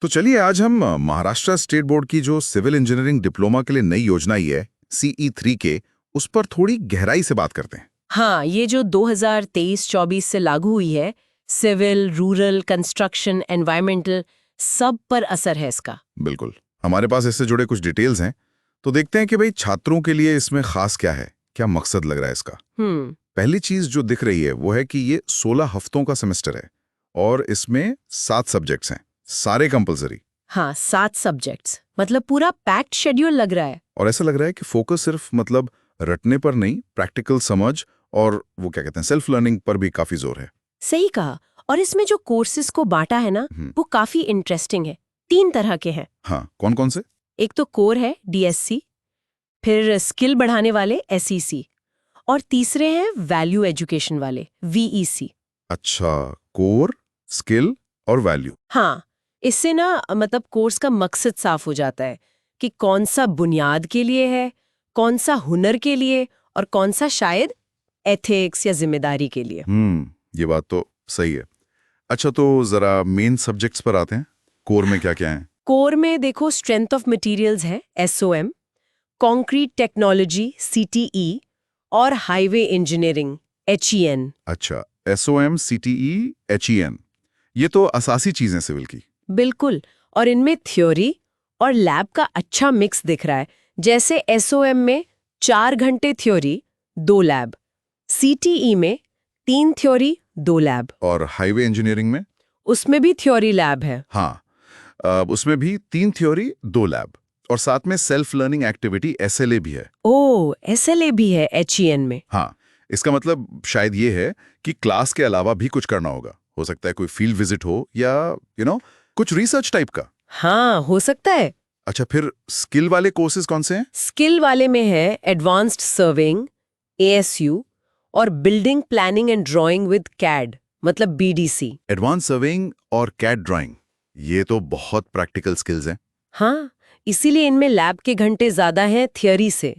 तो चलिए आज हम महाराष्ट्र स्टेट बोर्ड की जो सिविल इंजीनियरिंग डिप्लोमा के लिए नई योजना आई है CE3 के उस पर थोड़ी गहराई से बात करते हैं। हाँ, ये जो 2023-24 से लागू हुई है, सिविल, रूरल, कंस्ट्रक्शन, एनवायरमेंटल, सब पर असर है इसका। बिल्कुल, हमारे पास इससे जुड़े कुछ डिटेल्स हैं, तो देखते हैं कि भाई छात्रों के लिए इसमें खास क्या है, क्या मकसद लग रहा है इसका। पहली चीज जो दिख रही है वो है कि ये 16 हफ्तों का सेमेस्टर है और इसमें 7 सब्जेक्ट्स हैं, सारे कंपलसरी। हाँ, 7 सब्जेक्ट्स, मतलब पूरा पैक्ड शेड्यूल लग रहा है। और ऐसा लग रहा है कि फोकस सिर्फ मतलब रटने पर नहीं, प्रैक्टिकल समझ और वो क्या कहते हैं सेल्फ लर्निंग पर भी काफी जोर है। सही कहा। और इसमें जो कोर्सेज को बांटा है ना, वो काफी इंटरेस्टिंग है। 3 तरह के हैं। हाँ, कौन कौन से? एक तो कोर है DSC, फिर स्किल बढ़ाने वाले SEC, और तीसरे हैं वैल्यू एजुकेशन वाले VEC। अच्छा, कोर, स्किल और वैल्यू। हाँ, इससे ना मतलब कोर्स का मकसद साफ हो जाता है कि कौन सा बुनियाद के लिए है, कौन सा हुनर के लिए और कौन सा शायद एथिक्स या जिम्मेदारी के लिए। ये बात तो सही है। अच्छा, तो जरा मेन सब्जेक्ट्स पर आते हैं। कोर में क्या क्या है? कोर में देखो स्ट्रेंथ ऑफ मटेरियल्स है SOM, कंक्रीट टेक्नोलॉजी CTE और हाईवे इंजीनियरिंग HEN। अच्छा, SOM, CTE, HEN, ये तो असासी चीजें सिविल की। बिल्कुल, और इनमें थ्योरी और लैब का अच्छा मिक्स दिख रहा है। जैसे SOM में 4 घंटे थ्योरी, 2 लैब, CTE में 3 थ्योरी, 2 लैब। और हाईवे इंजीनियरिंग में? उसमें भी थ्योरी लैब है। हाँ, उसमें भी 3 थ्योरी, 2 लैब और साथ में सेल्फ लर्निंग एक्टिविटी SLA भी है। ओह, SLA भी है HEN में। हाँ, इसका मतलब शायद ये है कि क्लास के अलावा भी कुछ करना होगा। हो सकता है कोई फील्ड विजिट हो या कुछ रिसर्च टाइप का। हाँ, हो सकता है। अच्छा, फिर स्किल वाले कोर्सेज कौन से हैं? स्किल वाले में है एडवांस्ड सर्वेइंग ASU और building planning and drawing with CAD, मतलब BDC। एडवांस सर्वेइंग और कैड ड्राइंग, ये तो बहुत प्रैक्टिकल स्किल्स हैं। हाँ, इसीलिए इनमें लैब के घंटे ज्यादा हैं थियोरी से।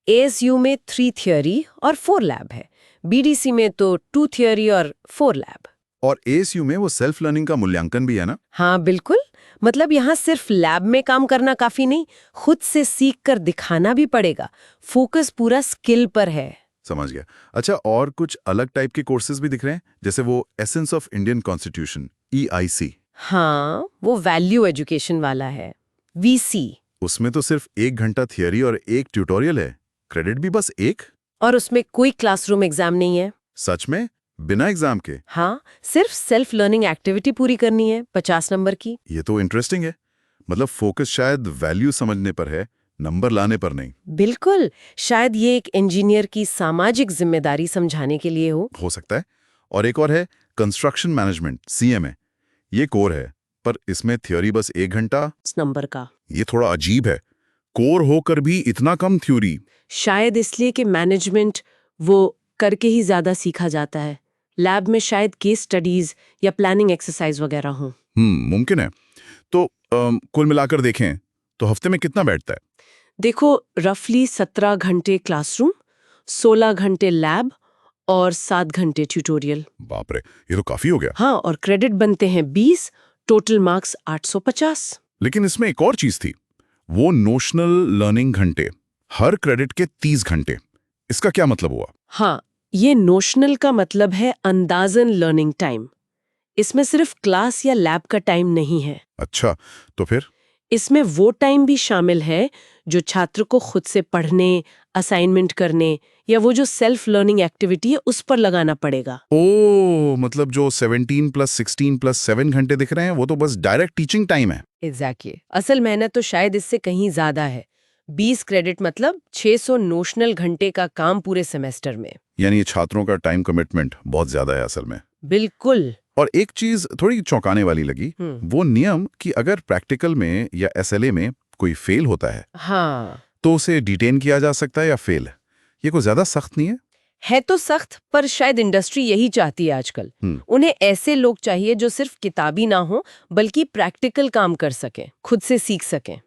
ASU में 3 थियोरी और 4 लैब है, BDC में तो 2 थियोरी और 4 लैब। और ASU में वो सेल्फ लर्निंग का मूल्यांकन भी है ना? हाँ बिल्कुल, मतलब यहाँ सिर्फ लैब में काम करना काफी नहीं, खुद से सीख कर दिखाना भी पड़ेगा। फोकस पूरा स्किल पर है। समझ गया। अच्छा, और कुछ अलग टाइप के कोर्सेज भी दिख रहे हैं, जैसे वो essence of Indian constitution EIC। हाँ, वो वैल्यू एजुकेशन वाला है VC। उसमें तो सिर्फ 1 घंटा थियरी और 1 ट्यूटोरियल है, क्रेडिट भी बस 1। और उसमें कोई क्लासरूम एग्जाम नहीं है। सच में? बिना एग्जाम के? हाँ, सिर्फ सेल्फ लर्निंग एक्टिविटी पूरी करनी है 50 नंबर की। ये तो इंटरेस्टिंग है। मतलब फोकस शायद वैल्यू समझने पर है, नंबर लाने पर नहीं। बिल्कुल, शायद ये एक इंजीनियर की सामाजिक जिम्मेदारी समझाने के लिए हो सकता है। और एक और है कंस्ट्रक्शन मैनेजमेंट CMA, ये कोर है, पर इसमें थ्योरी बस 1 घंटा नंबर का। ये थोड़ा अजीब है, कोर होकर भी इतना कम थ्योरी। शायद इसलिए कि मैनेजमेंट वो करके ही ज्यादा सीखा जाता है, लैब में शायद केस स्टडीज या प्लानिंग एक्सरसाइज वगैरह हो। मुमकिन है। तो कुल मिलाकर देखें तो हफ्ते में कितना बैठता है? देखो, रफली 17 घंटे क्लासरूम, 16 घंटे लैब और 7 घंटे ट्यूटोरियल। बाप रे, ये तो काफी हो गया। हाँ, और क्रेडिट बनते हैं 20, टोटल मार्क्स 850। लेकिन इसमें एक और चीज थी, वो नोशनल लर्निंग घंटे, हर क्रेडिट के 30 घंटे। इसका क्या मतलब हुआ? हाँ, ये नोशनल का मतलब है अंदाजन लर्निंग टाइम। इसमें सिर्फ क्लास या लैब का टाइम नहीं है। अच्छा, तो फिर? इसमें वो टाइम भी शामिल है जो छात्र को खुद से पढ़ने, असाइनमेंट करने या वो जो सेल्फ लर्निंग एक्टिविटी है उस पर लगाना पड़ेगा। ओ, मतलब जो 17 + 16 + 7 घंटे दिख रहे हैं वो तो बस डायरेक्ट टीचिंग टाइम है। एग्जैक्टली। असल मेहनत तो शायद इससे कहीं ज्यादा है। 20 क्रेडिट मतलब 600 नोशनल घंटे का काम पूरे सेमेस्टर में। यानी छात्रों का टाइम कमिटमेंट बहुत ज्यादा है असल में। बिल्कुल। और एक चीज थोड़ी चौंकाने वाली लगी, वो नियम कि अगर प्रैक्टिकल में या SLA में कोई फेल होता है, हाँ, तो उसे डिटेन किया जा सकता है या फेल। ये कोई ज्यादा सख्त नहीं है तो सख्त, पर शायद इंडस्ट्री यही चाहती है आजकल। उन्हें ऐसे लोग चाहिए जो सिर्फ किताबी ना हो बल्कि प्रैक्टिकल काम कर सकें, खुद से सीख सकें।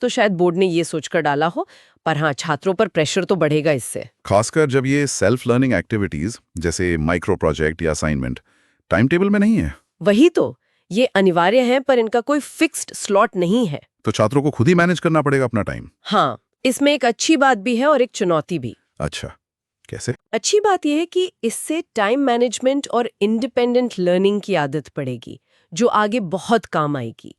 तो शायद बोर्ड ने ये सोचकर डाला हो, पर हाँ, छात्रों पर प्रेशर तो बढ़ेगा इससे। खासकर जब ये सेल्फ लर्निंग एक्टिविटीज जैसे माइक्रो प्रोजेक्ट या असाइनमेंट टाइम टेबल में नहीं है। वही तो, ये अनिवार्य है, पर इनका कोई फिक्स्ड स्लॉट नहीं है। तो छात्रों को खुद ही मैनेज करना पड़ेगा अपना टाइम। हाँ, इसमें एक अच्छी बात भी है और एक चुनौती भी। अच्छा, कैसे? अच्छी बात यह है कि इससे टाइम मैनेजमेंट और इंडिपेंडेंट लर्निंग की आदत पड़ेगी, जो आगे बहुत काम आएगी।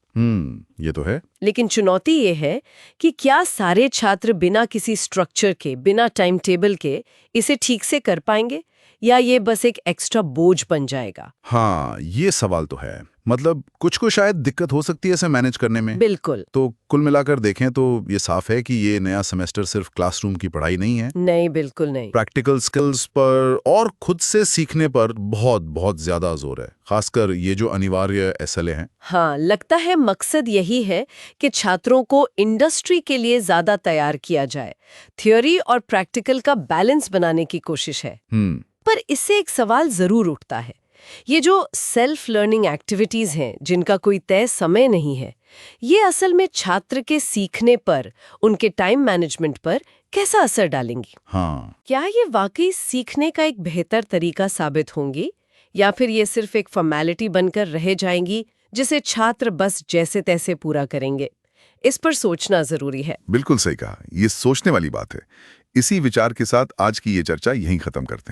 ये तो है। लेकिन चुनौती ये है कि क्या सारे छात्र बिना किसी स्ट्रक्चर के, बिना टाइम टेबल के इसे ठीक से कर पाएंगे, या ये बस एक एक्स्ट्रा बोझ बन जाएगा? हाँ, ये सवाल तो है। मतलब कुछ को शायद दिक्कत हो सकती है इसे मैनेज करने में। बिल्कुल। तो कुल मिलाकर देखें तो ये साफ है कि ये नया सेमेस्टर सिर्फ क्लासरूम की पढ़ाई नहीं है। नहीं, बिल्कुल नहीं। प्रैक्टिकल स्किल्स पर और खुद से सीखने पर बहुत बहुत ज्यादा जोर है, खासकर ये जो अनिवार्य एसएलए हैं। हाँ, लगता है मकसद यही है कि छात्रों को इंडस्ट्री के लिए ज्यादा तैयार किया जाए। थ्योरी और प्रैक्टिकल का बैलेंस बनाने की कोशिश है। पर इससे एक सवाल जरूर उठता है, ये जो सेल्फ लर्निंग एक्टिविटीज हैं जिनका कोई तय समय नहीं है, ये असल में छात्र के सीखने पर, उनके टाइम मैनेजमेंट पर कैसा असर डालेंगी? हाँ, क्या ये वाकई सीखने का एक बेहतर तरीका साबित होंगी, या फिर ये सिर्फ एक फॉर्मेलिटी बनकर रह जाएंगी जिसे छात्र बस जैसे तैसे पूरा करेंगे? इस पर सोचना जरूरी है। बिल्कुल सही कहा, ये सोचने वाली बात है। इसी विचार के साथ आज की ये चर्चा यहीं खत्म करते हैं।